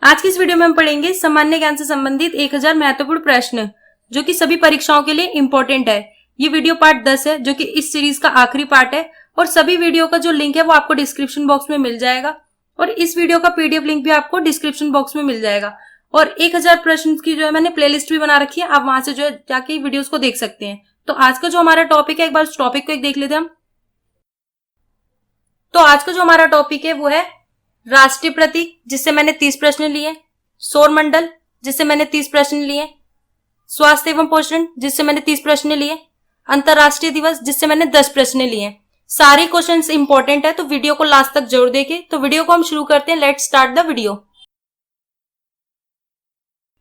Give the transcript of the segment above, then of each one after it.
आज की इस वीडियो में हम पढ़ेंगे सामान्य ज्ञान से संबंधित 1000 महत्वपूर्ण प्रश्न जो कि सभी परीक्षाओं के लिए इम्पोर्टेंट है। ये वीडियो पार्ट 10 है जो कि इस सीरीज का आखिरी पार्ट है और सभी वीडियो का जो लिंक है वो आपको डिस्क्रिप्शन बॉक्स में मिल जाएगा और इस वीडियो का पीडीएफ लिंक भी आपको डिस्क्रिप्शन बॉक्स में मिल जाएगा। और 1000 प्रश्न की जो है मैंने प्लेलिस्ट भी बना रखी है, आप वहां से जो है जाके वीडियोस को देख सकते हैं। तो आज का जो हमारा टॉपिक है, एक बार उस टॉपिक को एक देख लेते हैं हम। तो आज का जो हमारा टॉपिक है वो है राष्ट्रीय प्रतीक, जिससे मैंने 30 प्रश्न लिए, सौर मंडल जिससे मैंने 30 प्रश्न लिए, स्वास्थ्य एवं पोषण जिससे मैंने 30 प्रश्न लिए, अंतरराष्ट्रीय दिवस जिससे मैंने 10 प्रश्न लिए। सारे क्वेश्चंस इंपॉर्टेंट है तो वीडियो को लास्ट तक जरूर देखें। तो वीडियो को हम शुरू करते हैं। Let's start the video.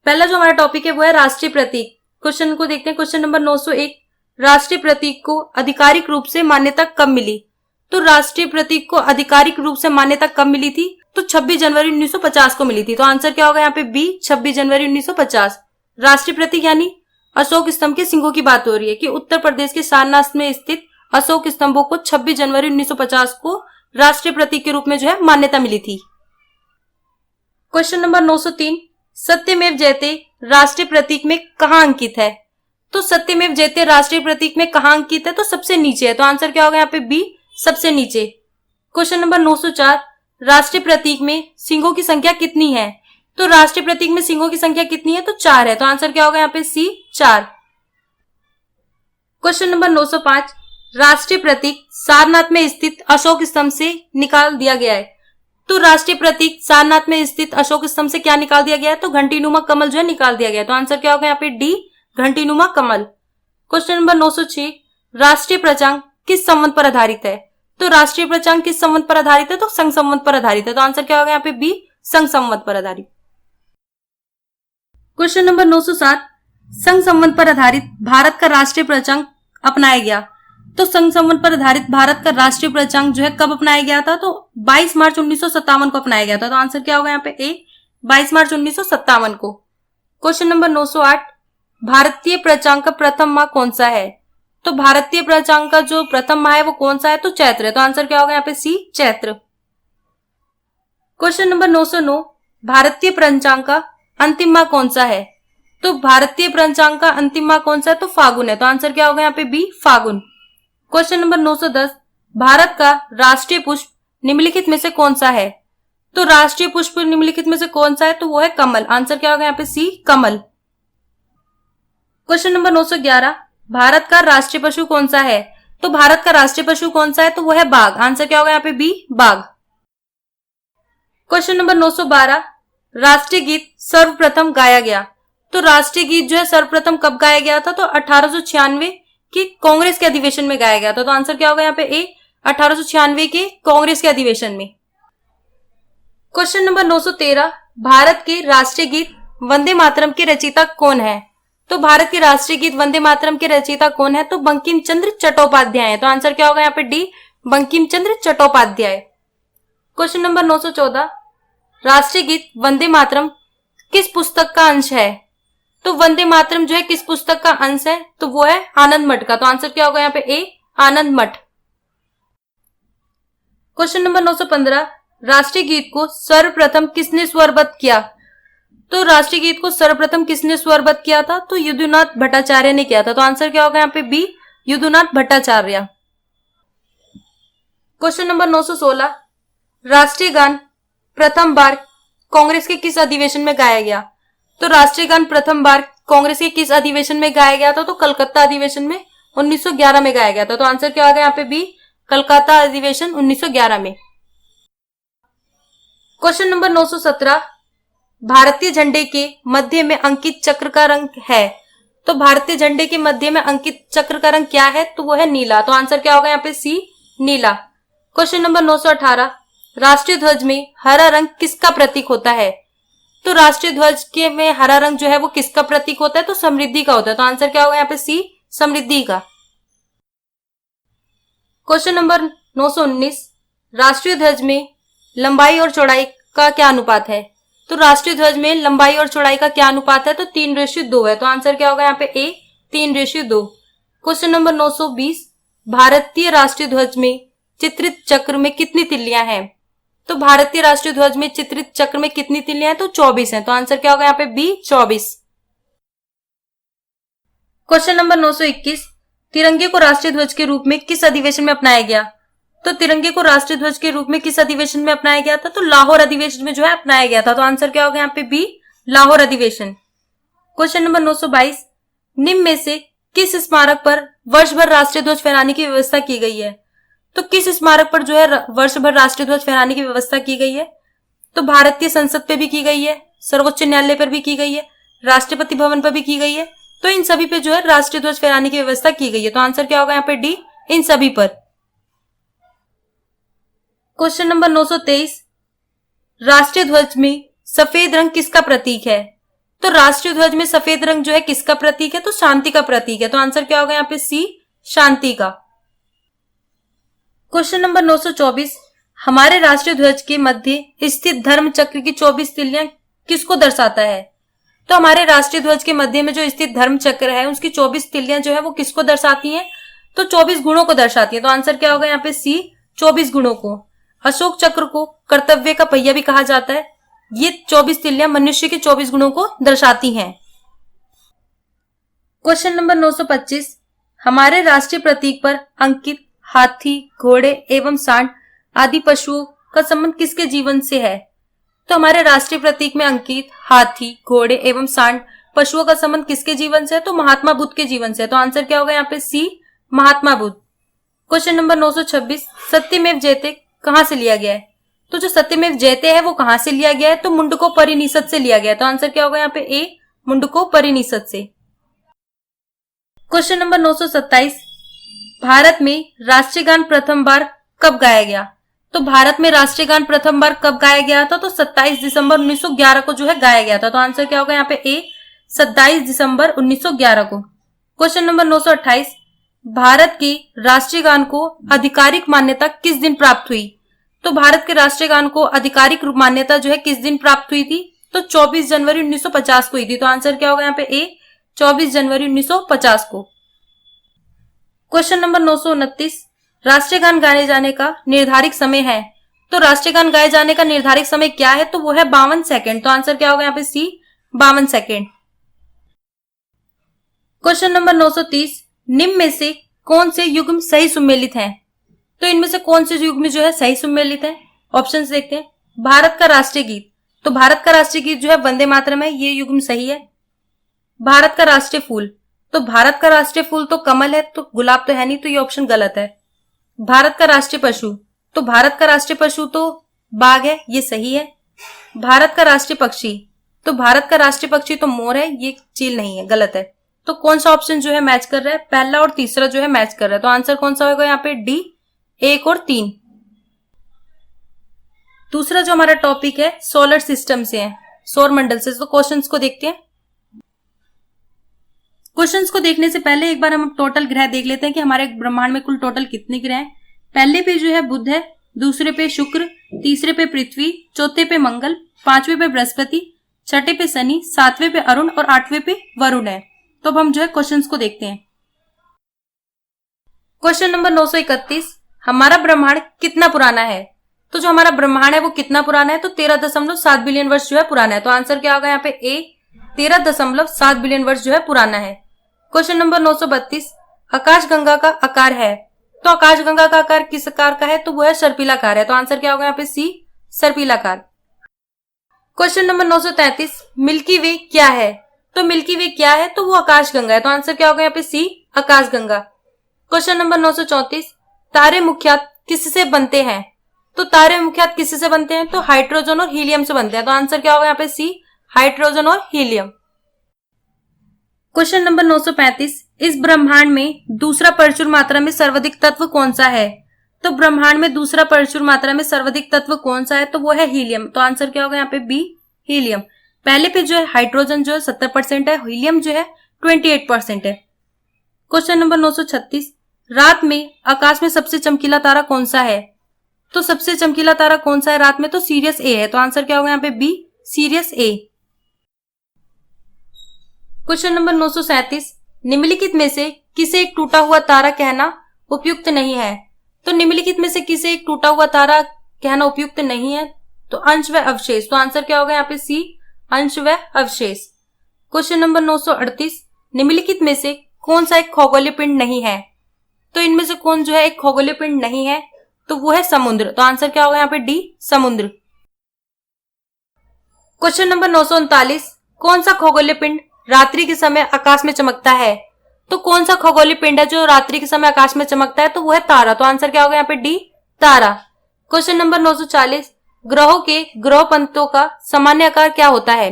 पहला जो हमारा टॉपिक है वो है राष्ट्रीय प्रतीक। क्वेश्चन को देखते हैं। क्वेश्चन नंबर 901, राष्ट्रीय प्रतीक को आधिकारिक रूप से मान्यता कब मिली? तो राष्ट्रीय प्रतीक को आधिकारिक रूप से मान्यता कब मिली थी? तो 26 जनवरी 1950 को मिली थी। तो आंसर क्या होगा यहाँ पे? बी, 26 जनवरी 1950। राष्ट्रीय प्रतीक यानी अशोक स्तंभ के सिंहों की बात हो रही है कि उत्तर प्रदेश के सारनाथ में स्थित अशोक स्तंभों को 26 जनवरी 1950 को राष्ट्रीय प्रतीक के रूप में जो है मान्यता मिली थी। क्वेश्चन नंबर 903, सत्यमेव जयते राष्ट्रीय प्रतीक में कहां अंकित है? तो सत्यमेव जयते राष्ट्रीय प्रतीक में कहां अंकित है? तो सबसे नीचे है। तो आंसर क्या होगा यहाँ पे? बी, सबसे नीचे। क्वेश्चन नंबर 904, राष्ट्रीय प्रतीक में सिंहों की संख्या कितनी है? तो राष्ट्रीय प्रतीक में सिंहों की संख्या कितनी है? तो 4 है। तो आंसर क्या होगा यहाँ पे? सी, 4। क्वेश्चन नंबर 905, राष्ट्रीय प्रतीक सारनाथ में स्थित अशोक स्तंभ से निकाल दिया गया है। तो राष्ट्रीय प्रतीक सारनाथ में स्थित अशोक स्तंभ से क्या निकाल दिया गया है? तो घंटीनुमा कमल जो है निकाल दिया गया है। तो आंसर क्या होगा यहाँ पे? डी, घंटीनुमा कमल। क्वेश्चन नंबर 906, राष्ट्रीय पंचांग किस संवत पर आधारित है? तो राष्ट्रीय पंचांग किस संवत पर आधारित है? तो संघ संवत पर आधारित है। तो आंसर क्या होगा यहाँ पे? बी, संघ संवत पर आधारित। क्वेश्चन नंबर 907, संघ संवत पर आधारित भारत का राष्ट्रीय पंचांग अपनाया गया। तो संघ संवत पर आधारित भारत का राष्ट्रीय पंचांग जो है कब अपनाया गया था? तो 22 मार्च 1957 को अपनाया गया था। तो आंसर क्या होगा यहाँ पे? ए, 22 मार्च 1957 को। क्वेश्चन नंबर 908, भारतीय पंचांग का प्रथम माह कौन सा है? तो भारतीय पंचांग का जो प्रथम माह है वो कौन सा है? तो चैत्र है। तो आंसर क्या होगा यहाँ पे? सी, चैत्र। क्वेश्चन नंबर 909, भारतीय पंचांग का अंतिम माह कौन सा है? तो भारतीय पंचांग का अंतिम माह कौन सा है? तो फागुन है। तो आंसर क्या होगा यहाँ पे? बी, फागुन। क्वेश्चन नंबर 910, भारत का राष्ट्रीय पुष्प निम्नलिखित में से कौन सा है? तो राष्ट्रीय पुष्प निम्नलिखित में से कौन सा है? तो वो है कमल। आंसर क्या होगा यहाँ पे? सी, कमल। क्वेश्चन नंबर 911, भारत का राष्ट्रीय पशु कौन सा है? तो भारत का राष्ट्रीय पशु कौन सा है? तो वो है बाघ। आंसर क्या होगा यहाँ पे? बी, बाघ। क्वेश्चन नंबर 912, राष्ट्रीय गीत सर्वप्रथम गाया गया। तो राष्ट्रीय गीत जो है सर्वप्रथम कब गाया गया था? तो 1896 के कांग्रेस के अधिवेशन में गाया गया था। तो आंसर क्या होगा यहाँ पे? ए, 1896 के कांग्रेस के अधिवेशन में। क्वेश्चन नंबर 913, भारत के राष्ट्रीय गीत वंदे मातरम के रचयिता कौन है? तो भारत के राष्ट्रीय गीत वंदे मातरम के रचयिता कौन है? तो बंकिम चंद्र चट्टोपाध्याय है। तो आंसर क्या होगा यहाँ पे? D, Bankim Chandra Chattopadhyay. Question number 914, राष्ट्रीय गीत वंदे मातरम किस पुस्तक का अंश है? तो वंदे मातरम जो है किस पुस्तक का अंश है? तो वो है आनंद मठ का। तो आंसर क्या होगा यहाँ पे? ए, आनंद मठ। क्वेश्चन नंबर 915, राष्ट्रीय गीत को सर्वप्रथम किसने स्वरबद्ध किया? तो राष्ट्रीय गीत को सर्वप्रथम किसने स्वरबद्ध किया था? तो यदुनाथ भट्टाचार्य ने किया था। तो आंसर क्या होगा यहाँ पे? B, Yadunath Bhattacharya. Question number 916, राष्ट्रीय गान प्रथम बार कांग्रेस के किस अधिवेशन में गाया गया? तो राष्ट्रीय गान प्रथम बार कांग्रेस के किस अधिवेशन में गाया गया था? तो कलकत्ता अधिवेशन में 1911 में गाया गया था। तो आंसर क्या होगा यहाँ पे? बी, कलकत्ता अधिवेशन 1911 में। क्वेश्चन नंबर 917, भारतीय झंडे के मध्य में अंकित चक्र का रंग है। तो भारतीय झंडे के मध्य में अंकित चक्र का रंग क्या है? तो वो है नीला। तो आंसर क्या होगा यहाँ पे? सी, नीला। क्वेश्चन नंबर 918, राष्ट्रीय ध्वज में हरा रंग किसका प्रतीक होता है? तो राष्ट्रीय ध्वज के में हरा रंग जो है वो किसका प्रतीक होता है? तो समृद्धि का होता है। तो आंसर क्या होगा यहाँ पे? सी, समृद्धि का। क्वेश्चन नंबर 919, राष्ट्रीय ध्वज में लंबाई और चौड़ाई का क्या अनुपात है? तो राष्ट्रीय ध्वज में लंबाई और चौड़ाई का क्या अनुपात है? तो 3:2 है। तो आंसर क्या होगा यहाँ पे? ए, 3:2। क्वेश्चन नंबर 920, भारतीय राष्ट्रीय ध्वज में चित्रित चक्र में कितनी तिल्लियां हैं? तो भारतीय राष्ट्रीय ध्वज में चित्रित चक्र में कितनी तिल्लियां हैं? तो 24 हैं। तो आंसर क्या होगा यहाँ पे बी 24। क्वेश्चन नंबर 921, तिरंगे को राष्ट्रीय ध्वज के रूप में किस अधिवेशन में अपनाया गया? तो तिरंगे को राष्ट्रीय ध्वज के रूप में किस अधिवेशन में अपनाया गया था? तो लाहौर अधिवेशन में जो है अपनाया गया था। तो आंसर क्या होगा यहाँ पे बी लाहौर अधिवेशन। क्वेश्चन नंबर 922, निम्न में से किस स्मारक पर वर्ष भर राष्ट्रीय ध्वज फहराने की व्यवस्था की गई है? तो किस स्मारक पर जो है वर्ष भर राष्ट्रीय ध्वज फहराने की व्यवस्था की गई है? तो भारतीय संसद पे भी की गई है, सर्वोच्च न्यायालय पर भी की गई है, राष्ट्रपति भवन पर भी की गई है। तो इन सभी पे जो है राष्ट्रीय ध्वज फहराने की व्यवस्था की गई है। तो आंसर क्या होगा यहाँ पे डी इन सभी पर। क्वेश्चन नंबर 923, राष्ट्रीय ध्वज में सफेद रंग किसका प्रतीक है? तो राष्ट्रीय ध्वज में सफेद रंग जो है किसका प्रतीक है? तो शांति का प्रतीक है। तो आंसर क्या होगा यहाँ पे सी शांति का। क्वेश्चन नंबर 924, हमारे राष्ट्रीय ध्वज के मध्य स्थित धर्म चक्र की 24 तिल्लियां किसको दर्शाता है? तो हमारे राष्ट्रीय ध्वज के मध्य में जो स्थित धर्म चक्र है उसकी 24 तिल्लियां जो है वो किसको दर्शाती हैं? तो 24 गुणों को दर्शाती है। तो आंसर क्या होगा यहाँ पे सी 24 गुणों को। अशोक चक्र को कर्तव्य का पहिया भी कहा जाता है। ये 24 तिल्लियां मनुष्य के 24 गुणों को दर्शाती हैं। क्वेश्चन नंबर 925, हमारे राष्ट्रीय प्रतीक पर अंकित हाथी, घोड़े एवं सांड आदि पशुओं का संबंध किसके जीवन से है? तो हमारे राष्ट्रीय प्रतीक में अंकित हाथी, घोड़े एवं सांड पशुओं का संबंध किसके जीवन से है? तो महात्मा बुद्ध के जीवन से है। तो आंसर क्या होगा यहाँ पे सी महात्मा बुद्ध। क्वेश्चन नंबर 926, सत्यमेव जयते कहां से लिया गया है? तो जो सत्यमेव जयते है वो कहां से लिया गया है? तो मुंडकोपनिषद से लिया गया है। तो आंसर क्या होगा यहाँ पे ए मुंडकोपनिषद से। क्वेश्चन नंबर 927, भारत में राष्ट्रीय गान प्रथम बार कब गाया गया? तो भारत में राष्ट्रीय गान प्रथम बार कब गाया गया था? तो 27 दिसंबर 1911 को जो है गाया गया था। तो आंसर क्या होगा यहाँ पे ए 27 दिसंबर 1911 को। क्वेश्चन नंबर 928, भारत के राष्ट्रीय गान को आधिकारिक मान्यता किस दिन प्राप्त हुई? तो भारत के राष्ट्रीय गान को आधिकारिक रूप मान्यता जो है किस दिन प्राप्त हुई थी? तो 24 जनवरी 1950 को हुई थी। तो आंसर क्या होगा यहाँ पे ए 24 जनवरी 1950 को। क्वेश्चन नंबर 929, राष्ट्रीय गान गाए जाने का निर्धारित समय है? तो राष्ट्रीय गान गाए जाने का निर्धारित समय क्या है? तो वो है 52 सेकेंड। तो आंसर क्या होगा यहाँ पे सी 52 सेकेंड। क्वेश्चन नंबर 930, निम्न में से कौन से युग्म सही सुमेलित हैं? तो इनमें से कौन से युग्म जो है सही सुमेलित है? ऑप्शंस देखते हैं। भारत का राष्ट्रीय गीत, तो भारत का राष्ट्रीय गीत जो है वंदे मातरम है, ये युग्म सही है। भारत का राष्ट्रीय फूल, तो भारत का राष्ट्रीय फूल तो कमल है, तो गुलाब तो है नहीं, तो ये ऑप्शन गलत है। भारत का राष्ट्रीय पशु, तो भारत का राष्ट्रीय पशु तो बाघ है, ये सही है। भारत का राष्ट्रीय पक्षी, तो भारत का राष्ट्रीय पक्षी तो मोर है, ये चील नहीं है, गलत है। तो कौन सा ऑप्शन जो है मैच कर रहा है? पहला और तीसरा जो है मैच कर रहा है। तो आंसर कौन सा होगा यहाँ पे डी 1 और 3। दूसरा जो हमारा टॉपिक है सोलर सिस्टम से है, सौर मंडल से। तो क्वेश्चंस को देखते हैं। क्वेश्चंस को देखने से पहले एक बार हम टोटल ग्रह देख लेते हैं कि हमारे ब्रह्मांड में कुल टोटल कितने ग्रह हैं। पहले पे जो है बुध है, दूसरे पे शुक्र, तीसरे पे पृथ्वी, चौथे पे मंगल, पांचवे पे बृहस्पति, छठे पे शनि, सातवें पे अरुण और आठवें पे वरुण है। तो अब हम जो है क्वेश्चंस को देखते हैं। क्वेश्चन नंबर 931, हमारा ब्रह्मांड कितना पुराना है? तो जो हमारा ब्रह्मांड है वो कितना पुराना है? तो 13.7 बिलियन वर्ष जो है पुराना है। तो आंसर क्या होगा यहाँ पे ए 13.7 बिलियन वर्ष जो है पुराना है। क्वेश्चन नंबर 932, आकाशगंगा का आकार है? तो आकाशगंगा का आकार किस आकार का है? तो वो है सर्पिलाकार है। तो आंसर क्या होगा यहाँ पे सी सर्पिलाकार। क्वेश्चन नंबर 933, मिल्की वे क्या है? तो मिल्की वे क्या है? तो वो आकाशगंगा है। तो आंसर क्या होगा यहाँ पे सी आकाशगंगा। क्वेश्चन नंबर 934, तारे मुख्यतः किससे बनते हैं? तो तारे मुख्यतः किससे बनते हैं? तो हाइड्रोजन और हीलियम से बनते हैं। तो आंसर क्या होगा यहाँ पे सी हाइड्रोजन और हीलियम। क्वेश्चन नंबर 935, इस ब्रह्मांड में दूसरा प्रचुर मात्रा में सर्वाधिक तत्व कौन सा है? तो ब्रह्मांड में दूसरा प्रचुर मात्रा में सर्वाधिक तत्व कौन सा है? तो वो है हीलियम। तो आंसर क्या होगा यहाँ पे बी हीलियम। पहले पे जो है हाइड्रोजन जो है 70% है, हीलियम जो है 28% है। क्वेश्चन नंबर 936, रात में आकाश में सबसे चमकीला तारा कौन सा है? तो सबसे चमकीला तारा कौन सा है रात में? तो सीरियस ए है। तो आंसर क्या होगा यहाँ पे be serious A. Question number 937, निम्नलिखित में से किसे एक टूटा हुआ तारा कहना उपयुक्त नहीं है? तो निम्नलिखित में से किसे एक टूटा हुआ तारा कहना उपयुक्त नहीं है। तो अंश व अवशेष, तो आंसर क्या होगा यहाँ पे सी, अंश व अवशेष। क्वेश्चन नंबर 938, निम्नलिखित में से कौन सा एक खगोलीय पिंड नहीं है? तो इनमें से कौन जो है एक खगोलीय पिंड नहीं है? तो वो है समुद्र। तो आंसर क्या होगा यहाँ पे डी, समुद्र। क्वेश्चन नंबर 939, कौन सा खगोलीय पिंड रात्रि के समय आकाश में चमकता है? तो कौन सा खगोलीय पिंड है जो रात्रि के समय आकाश में चमकता है? तो वो है तारा। तो आंसर क्या होगा यहाँ पे डी, तारा। क्वेश्चन नंबर 940, ग्रहों के ग्रहपंथों का सामान्य आकार क्या होता है?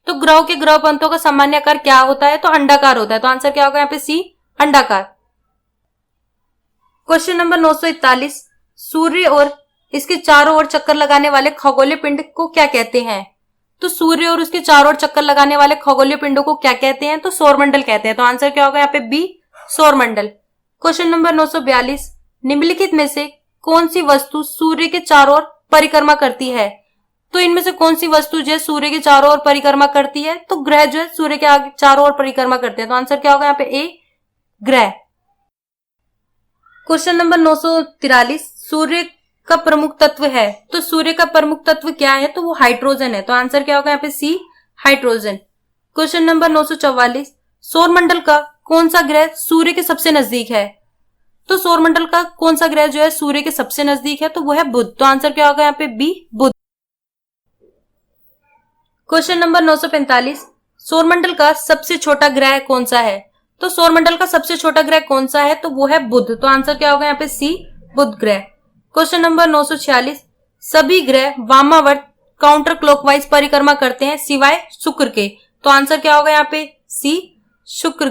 तो ग्रहों के ग्रहपंथों का सामान्य आकार क्या होता है? तो अंडाकार होता है। तो आंसर क्या होगा यहाँ पे सी, अंडाकार। क्वेश्चन नंबर 941, सूर्य और इसके चारों ओर चक्कर लगाने वाले खगोलीय पिंड को क्या कहते हैं? तो सूर्य और उसके चारों ओर चक्कर लगाने वाले खगोलीय पिंडों को क्या कहते हैं? तो सौरमंडल कहते हैं। तो आंसर क्या होगा यहाँ पे बी, सौरमंडल। क्वेश्चन नंबर 942, निम्नलिखित में से कौन सी वस्तु सूर्य के चारों ओर परिक्रमा करती है? तो इनमें से कौन सी वस्तु जो है सूर्य के चारों ओर परिक्रमा करती है? तो ग्रह जो है सूर्य के आगे चारों ओर परिक्रमा करते हैं। तो आंसर क्या होगा यहाँ पे ए, ग्रह। क्वेश्चन नंबर 943, सूर्य का प्रमुख तत्व है। तो सूर्य का प्रमुख तत्व क्या है? तो वो हाइड्रोजन है। तो आंसर क्या होगा यहाँ पे सी, हाइड्रोजन। क्वेश्चन नंबर 944, सौरमंडल का कौन सा ग्रह सूर्य के सबसे नजदीक है? तो सौरमंडल का कौन सा ग्रह जो है सूर्य के सबसे नजदीक है? तो वो है बुध। तो आंसर क्या होगा यहाँ पे बी, बुध। क्वेश्चन नंबर 945, सौरमंडल का सबसे छोटा ग्रह कौन सा है? तो सौरमंडल का सबसे छोटा ग्रह कौन सा है? तो वो है बुध। तो आंसर क्या होगा यहाँ पे सी, बुध ग्रह। क्वेश्चन नंबर 946, सभी ग्रह वामावर्त काउंटर क्लॉकवाइज परिक्रमा करते हैं सिवाय शुक्र के। तो आंसर क्या होगा यहाँ पे सी, शुक्र।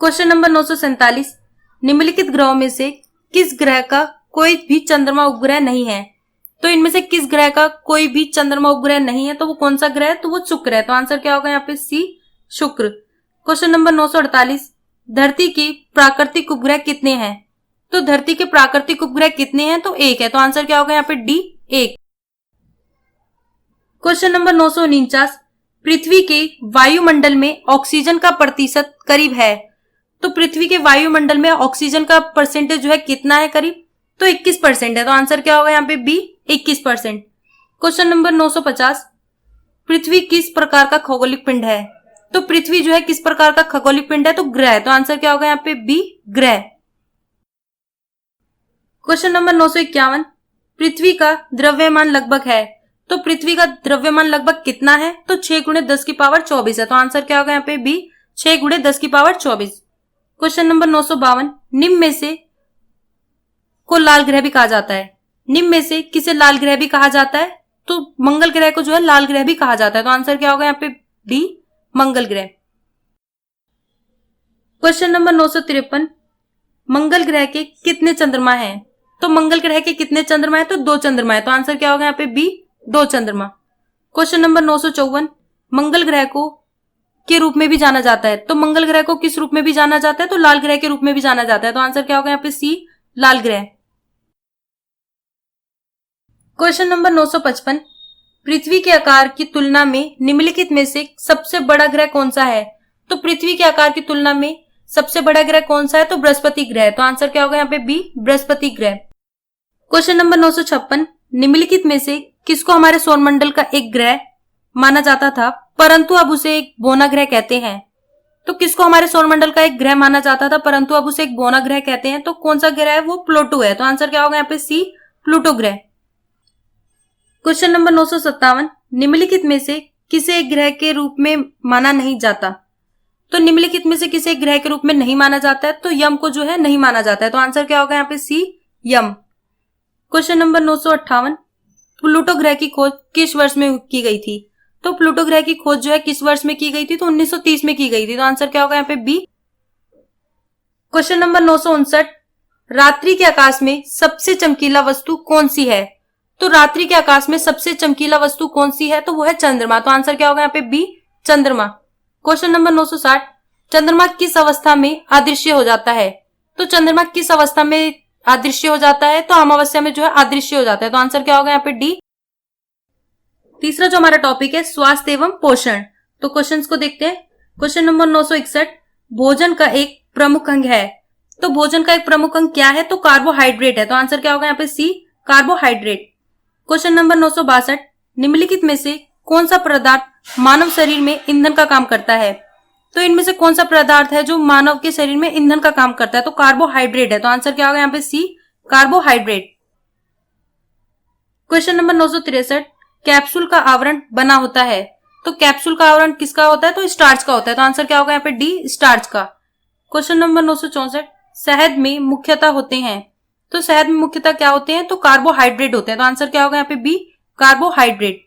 क्वेश्चन नंबर 947, निम्नलिखित ग्रहों में से किस ग्रह का कोई भी चंद्रमा उपग्रह नहीं है? तो इनमें से किस ग्रह का कोई भी चंद्रमा उपग्रह नहीं है? तो वो कौन सा ग्रह है? तो वो शुक्र है। तो आंसर क्या होगा यहाँ पे सी, शुक्र। क्वेश्चन नंबर 948, धरती के प्राकृतिक उपग्रह कितने हैं? तो धरती के प्राकृतिक उपग्रह कितने हैं? तो एक है। तो आंसर क्या होगा यहाँ पे डी, एक। क्वेश्चन नंबर 949, पृथ्वी के वायुमंडल में ऑक्सीजन का प्रतिशत करीब है। तो पृथ्वी के वायुमंडल में ऑक्सीजन का परसेंटेज जो है कितना है करीब? तो 21% है। तो आंसर क्या होगा यहाँ पे बी, 21%। क्वेश्चन नंबर 950, पृथ्वी किस प्रकार का खगोलिक पिंड है? तो पृथ्वी जो है किस प्रकार का खगोलिक पिंड है? तो ग्रह है। तो आंसर क्या होगा यहाँ पे बी, ग्रह। क्वेश्चन नंबर 951, पृथ्वी का द्रव्यमान लगभग है। तो पृथ्वी का द्रव्यमान लगभग कितना है? तो 6 × 10⁻24 है। तो आंसर क्या होगा यहाँ पे बी, 6 × 10⁻24। क्वेश्चन नंबर 952, निम्न में से को लाल ग्रह भी कहा जाता है। निम्न में से किसे लाल ग्रह भी कहा जाता है? तो मंगल ग्रह को जो है लाल ग्रह भी कहा जाता है। तो आंसर क्या होगा यहाँ पे डी, मंगल ग्रह। क्वेश्चन नंबर 953, मंगल ग्रह के कितने चंद्रमा हैं? तो मंगल ग्रह के कितने चंद्रमा है? तो 2 चंद्रमा है। तो आंसर क्या होगा यहाँ पे बी, 2 चंद्रमा। क्वेश्चन नंबर 954, मंगल ग्रह को के रूप में भी जाना जाता है। तो मंगल ग्रह को किस रूप में भी जाना जाता है? तो लाल ग्रह के रूप में भी जाना जाता है। तो आंसर क्या होगा यहाँ पे सी, लाल ग्रह। क्वेश्चन नंबर 955, पृथ्वी के आकार की तुलना में निम्नलिखित में से सबसे बड़ा ग्रह कौन सा है? तो पृथ्वी के आकार की तुलना में सबसे बड़ा ग्रह कौन सा है? तो बृहस्पति ग्रह। तो आंसर क्या होगा यहाँ पे बी, बृहस्पति ग्रह। क्वेश्चन नंबर 956, निम्नलिखित में से किसको हमारे सौरमंडल का एक ग्रह माना जाता था परंतु अब उसे एक बौना ग्रह कहते हैं? तो किसको हमारे सौरमंडल का एक ग्रह माना जाता था परंतु अब उसे एक बौना ग्रह कहते हैं? तो कौन सा ग्रह है? वो प्लूटो है। तो आंसर क्या होगा यहाँ पे सी, प्लूटो ग्रह। क्वेश्चन नंबर 957, निम्नलिखित में से किसे एक ग्रह के रूप में माना नहीं जाता? तो निम्नलिखित में से किसे एक ग्रह के रूप में नहीं माना जाता है? तो यम को जो है नहीं माना जाता है। तो आंसर क्या होगा यहाँ पे सी, यम। क्वेश्चन नंबर 958, प्लूटो ग्रह की खोज किस वर्ष में की गई थी? तो प्लूटो ग्रह की खोज जो है किस वर्ष में की गई थी? तो 1930 में की गई थी। तो आंसर क्या होगा यहाँ पे बी। क्वेश्चन नंबर 959, रात्रि के आकाश में सबसे चमकीला वस्तु कौन सी है? तो रात्रि के आकाश में सबसे चमकीला वस्तु कौन सी है? तो वो है चंद्रमा। तो आंसर क्या होगा यहाँ पे बी, चंद्रमा। क्वेश्चन नंबर 960, चंद्रमा किस अवस्था में अदृश्य हो जाता है? तो चंद्रमा किस अवस्था में अदृश्य हो जाता है? तो अमावस्या में जो है अदृश्य हो जाता है। तो आंसर क्या होगा यहाँ पे डी। तीसरा जो हमारा टॉपिक है स्वास्थ्य एवं पोषण। तो क्वेश्चंस को देखते हैं। क्वेश्चन नंबर 961, भोजन का एक प्रमुख अंग है तो भोजन का एक प्रमुख अंग क्या है? तो कार्बोहाइड्रेट है। तो आंसर क्या होगा यहाँ पे? सी, कार्बोहाइड्रेट। क्वेश्चन नंबर 962, निम्नलिखित में से कौन सा पदार्थ मानव शरीर में ईंधन का काम करता है? तो इनमें से कौन सा पदार्थ है जो मानव के शरीर में ईंधन का काम करता है? तो कार्बोहाइड्रेट है। तो आंसर क्या होगा यहाँ पे? सी, कार्बोहाइड्रेट। क्वेश्चन नंबर 963, कैप्सूल का आवरण बना होता है। तो कैप्सूल का आवरण किसका होता है? तो स्टार्च का होता है। तो आंसर क्या होगा यहाँ पे? डी, स्टार्च का। क्वेश्चन नंबर 964, शहद में मुख्यतः होते हैं। तो शहद में मुख्यतः क्या होते हैं? तो कार्बोहाइड्रेट होते हैं। तो आंसर क्या होगा यहाँ पे? B, carbohydrate.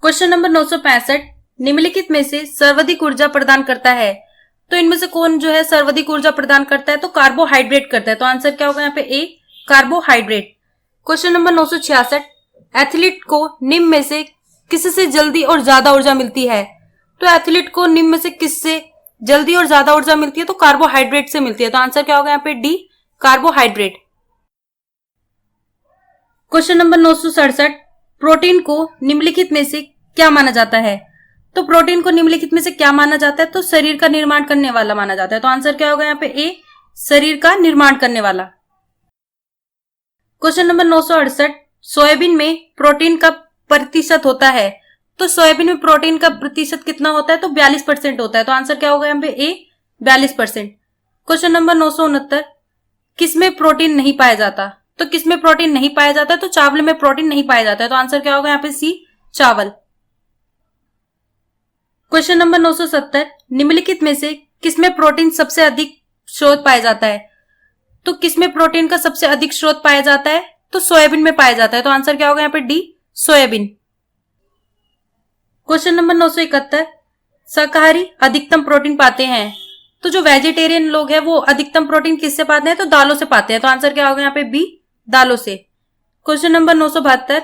क्वेश्चन नंबर 965, निम्नलिखित में से सर्वाधिक ऊर्जा प्रदान करता है। तो इनमें से कौन जो है सर्वाधिक ऊर्जा प्रदान करता है? तो कार्बोहाइड्रेट करता है। तो आंसर क्या होगा यहाँ पे? ए, कार्बोहाइड्रेट। क्वेश्चन नंबर 966, एथलीट को निम्न में से किससे जल्दी और ज्यादा ऊर्जा मिलती है? तो एथलीट को निम्न में से किससे जल्दी और ज्यादा ऊर्जा मिलती है? तो कार्बोहाइड्रेट से मिलती है। तो आंसर क्या होगा यहाँ पे? D, carbohydrate. Question number 967, protein को निम्नलिखित में से क्या माना जाता है? तो प्रोटीन को निम्नलिखित में से क्या माना जाता है? तो शरीर का निर्माण करने वाला माना जाता है। तो आंसर क्या होगा यहाँ पे? ए, शरीर का निर्माण करने वाला। क्वेश्चन नंबर 968, सोयाबीन में प्रोटीन का प्रतिशत होता है। तो सोयाबीन में प्रोटीन का प्रतिशत कितना होता है? तो 42% होता है। तो आंसर क्या होगा यहाँ पे? ए, 42%। क्वेश्चन नंबर 969, किसमें प्रोटीन नहीं पाया जाता? तो किसमें प्रोटीन नहीं पाया जाता है? तो चावल में प्रोटीन नहीं पाया जाता है। तो आंसर क्या होगा यहाँ पे? सी, चावल। क्वेश्चन नंबर 970, निम्नलिखित में से किसमें प्रोटीन सबसे अधिक स्रोत पाया जाता है? तो किसमें प्रोटीन का सबसे अधिक स्रोत पाया जाता है? तो सोयाबीन में पाया जाता है। तो आंसर क्या होगा यहाँ पे? D, soybean. क्वेश्चन नंबर 971, शाकाहारी अधिकतम प्रोटीन पाते हैं। तो जो वेजिटेरियन लोग हैं वो अधिकतम प्रोटीन किससे पाते हैं? तो दालों से पाते हैं। तो आंसर क्या होगा यहाँ पे? बी, दालों से। क्वेश्चन नंबर 972,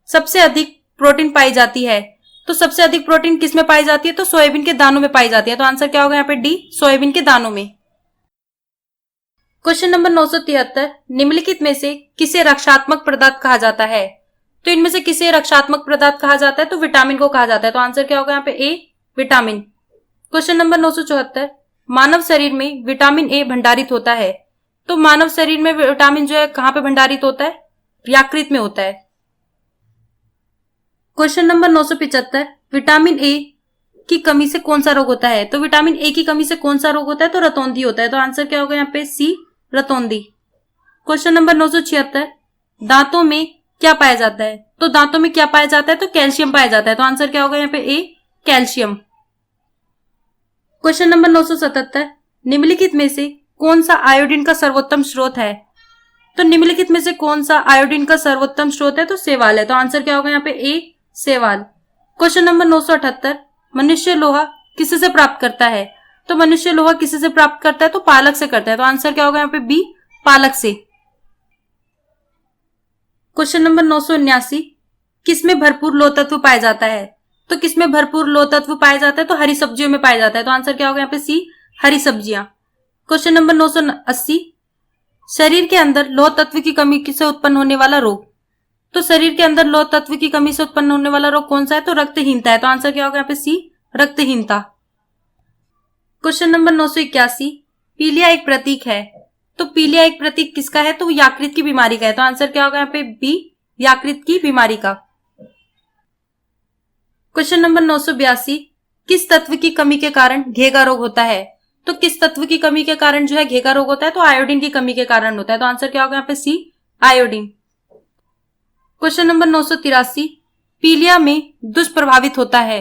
सबसे अधिक प्रोटीन पाई जाती है। तो सबसे अधिक प्रोटीन किसमें पाई जाती है? तो सोयाबीन के दानों में पाई जाती है। तो आंसर क्या होगा यहाँ पे? डी, सोयाबीन के दानों में। क्वेश्चन नंबर 973, निम्नलिखित में से किसे रक्षात्मक पदार्थ कहा जाता है? तो इनमें से किसे रक्षात्मक पदार्थ कहा जाता है? तो विटामिन को कहा जाता है। तो आंसर क्या होगा यहाँ पे? ए, विटामिन। क्वेश्चन नंबर 974, मानव शरीर में विटामिन ए भंडारित होता है। तो मानव शरीर में विटामिन जो है कहाँ पे भंडारित होता है? यकृत में होता है। क्वेश्चन नंबर 975, विटामिन ए की कमी से कौन सा रोग होता है? तो विटामिन ए की कमी से कौन सा रोग होता है? तो रतौंधी होता है। तो आंसर क्या होगा यहाँ पे? सी, रतौंधी। क्वेश्चन नंबर 976, दांतों में क्या पाया जाता है? तो दांतों में क्या पाया जाता है? तो कैल्शियम पाया जाता है। तो आंसर क्या होगा यहाँ पे? ए, कैल्शियम। क्वेश्चन नंबर 977, निम्नलिखित में से कौन सा आयोडीन का सर्वोत्तम स्रोत है? तो निम्नलिखित में से कौन सा आयोडीन का सर्वोत्तम स्रोत है? तो शैवाल है। तो आंसर क्या होगा यहाँ पे? ए, शैवाल। क्वेश्चन नंबर 978, मनुष्य लोहा किससे प्राप्त करता है? तो मनुष्य लोहा किससे प्राप्त करता है? तो पालक से करता है। तो आंसर क्या होगा यहाँ पे? बी, पालक से। क्वेश्चन नंबर 979, किसमें भरपूर लौह तत्व पाया जाता है? तो किसमें भरपूर लौह तत्व पाया जाता है? तो हरी सब्जियों में पाया जाता है। तो आंसर क्या होगा यहाँ पे? सी, हरी सब्जियां। क्वेश्चन नंबर 980, शरीर के अंदर लौह तत्व की कमी से उत्पन्न होने वाला रोग। तो शरीर के अंदर लौह तत्व की कमी से उत्पन्न होने वाला रोग कौन सा है? तो रक्तहीनता है। तो आंसर क्या होगा यहाँ पे? सी, रक्तहीनता। क्वेश्चन नंबर 981, पीलिया एक प्रतीक है। तो पीलिया एक प्रतीक किसका है? तो यकृत की बीमारी का है। तो आंसर क्या होगा यहाँ पे? बी, यकृत की बीमारी का। क्वेश्चन नंबर 982, किस तत्व की कमी के कारण घेगा रोग होता है? तो किस तत्व की कमी के कारण जो है घेगा रोग होता है? तो आयोडीन की कमी के कारण होता है। तो आंसर क्या होगा यहाँ पे? सी, आयोडीन। क्वेश्चन नंबर 983, पीलिया में दुष्प्रभावित होता है।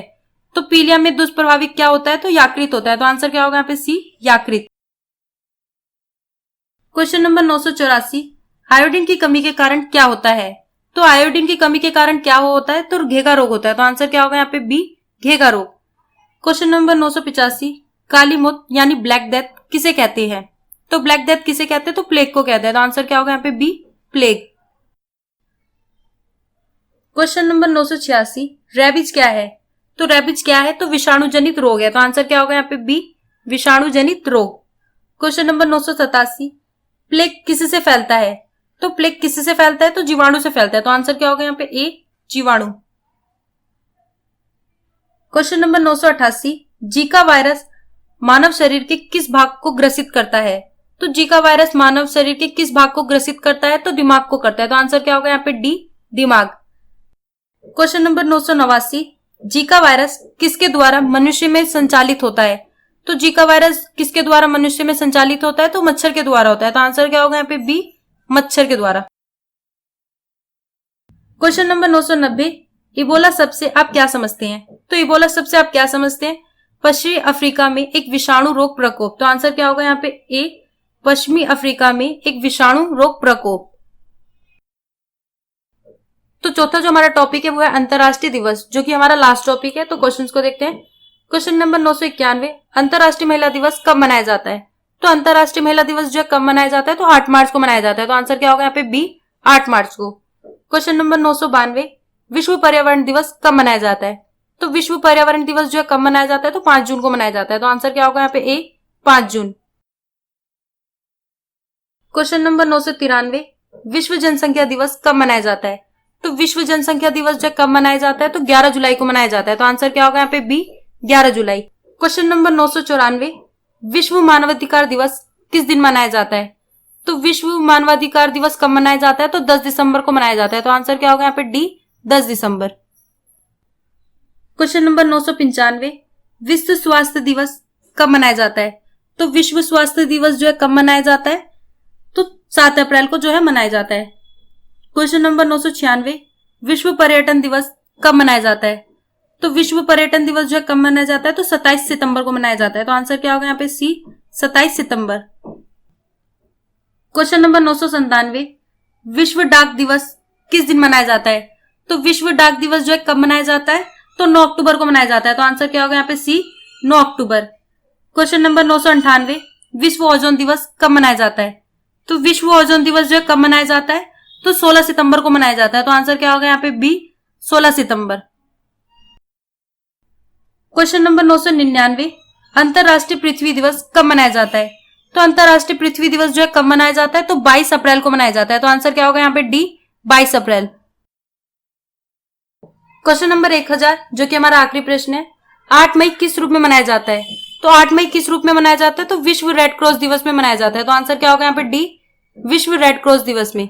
तो पीलिया में दुष्प्रभावित क्या होता है? तो यकृत होता है। तो आंसर क्या होगा यहाँ पे? सी, यकृत। क्वेश्चन नंबर 984, आयोडीन की कमी के कारण क्या होता है? तो आयोडीन की कमी के कारण क्या होता है? तो घेगा रोग होता है। तो आंसर क्या होगा यहाँ पे? बी, घेगा रोग। क्वेश्चन नंबर 985, काली मौत यानी ब्लैक डेथ किसे कहते हैं? तो ब्लैक डेथ किसे कहते हैं? तो प्लेग को कहते हैं। तो आंसर क्या होगा यहाँ पे? B, plague. Question number 986, rabies क्या है? तो रेबीज क्या है? तो विषाणु जनित रोग है। तो आंसर क्या होगा यहाँ पे? बी, विषाणु जनित रोग। क्वेश्चन नंबर 987, प्लेग किससे फैलता है? तो प्लेग किससे फैलता है? तो जीवाणु से फैलता है। तो आंसर क्या होगा यहाँ पे? ए, जीवाणु। क्वेश्चन नंबर 988, जीका वायरस मानव शरीर के किस भाग को ग्रसित करता है? तो जीका वायरस मानव शरीर के किस भाग को ग्रसित करता है? तो दिमाग को करता है। तो आंसर क्या होगा यहाँ पे? डी, दिमाग। क्वेश्चन नंबर 989, जीका वायरस किसके द्वारा मनुष्य में संचालित होता है? तो जीका वायरस किसके द्वारा मनुष्य में संचालित होता है? तो मच्छर के द्वारा होता है। तो आंसर क्या होगा यहाँ पे? बी, मच्छर के द्वारा। क्वेश्चन नंबर 990, इबोला शब्द से आप क्या समझते हैं? तो इबोला शब्द से आप क्या समझते हैं? पश्चिमी अफ्रीका में एक विषाणु रोग प्रकोप। तो आंसर क्या होगा यहाँ पे? ए, पश्चिमी अफ्रीका में एक विषाणु रोग प्रकोप। तो चौथा जो हमारा टॉपिक है वो है अंतरराष्ट्रीय दिवस, जो कि हमारा लास्ट टॉपिक है। तो क्वेश्चंस को देखते हैं। क्वेश्चन नंबर 991, अंतरराष्ट्रीय महिला दिवस कब मनाया जाता है? तो अंतरराष्ट्रीय महिला दिवस जो है कब मनाया जाता है? तो 8 मार्च को मनाया जाता है। तो आंसर क्या होगा यहाँ पे? बी, 8 मार्च को। क्वेश्चन नंबर 992, विश्व पर्यावरण दिवस कब मनाया जाता है? तो विश्व पर्यावरण दिवस जो है कब मनाया जाता है? तो 5 जून को मनाया जाता है। तो आंसर क्या होगा यहाँ पे? ए, 5 जून। क्वेश्चन नंबर 993, विश्व जनसंख्या दिवस कब मनाया जाता है? तो विश्व जनसंख्या दिवस जो कब मनाया जाता है? तो 11 जुलाई को मनाया जाता है। तो आंसर क्या होगा यहाँ पे? बी, 11 जुलाई। क्वेश्चन नंबर 994, विश्व मानवाधिकार दिवस किस दिन मनाया जाता है? तो विश्व मानवाधिकार दिवस कब मनाया जाता है? तो 10 दिसंबर को मनाया जाता है। तो आंसर क्या होगा यहाँ पे? डी, 10 दिसंबर। क्वेश्चन नंबर 995, विश्व स्वास्थ्य दिवस कब मनाया जाता है? तो विश्व स्वास्थ्य दिवस जो है कब मनाया जाता है? तो 7 अप्रैल को जो है मनाया जाता है। क्वेश्चन नंबर 996, विश्व पर्यटन दिवस कब मनाया जाता है? तो विश्व पर्यटन दिवस जो है कब मनाया जाता है? तो 27 सितंबर को मनाया जाता है। तो आंसर क्या होगा यहाँ पे? सी, 27 सितंबर। क्वेश्चन नंबर 997, विश्व डाक दिवस किस दिन मनाया जाता है? तो विश्व डाक दिवस जो है कब मनाया जाता है? तो 9 अक्टूबर को मनाया जाता है। तो आंसर क्या होगा यहाँ पे? सी, 9 अक्टूबर। क्वेश्चन नंबर 998, विश्व ओजोन दिवस कब मनाया जाता है? तो विश्व ओजोन दिवस जो है कब मनाया जाता है? तो 16 सितंबर को मनाया जाता है। तो आंसर क्या होगा यहाँ पे? बी, 16 सितंबर। क्वेश्चन नंबर 999, अंतरराष्ट्रीय पृथ्वी दिवस कब मनाया जाता है? तो अंतरराष्ट्रीय पृथ्वी दिवस जो है कब मनाया जाता है? तो 22 अप्रैल को मनाया जाता है। तो आंसर क्या होगा यहाँ पे? डी, 22 अप्रैल। क्वेश्चन नंबर 1000, जो कि हमारा आखिरी प्रश्न है, 8 मई किस रूप में मनाया जाता है? तो 8 मई किस रूप में मनाया जाता है? तो विश्व रेड क्रॉस दिवस में मनाया जाता है। तो आंसर क्या होगा यहाँ पे? डी, विश्व रेड क्रॉस दिवस में।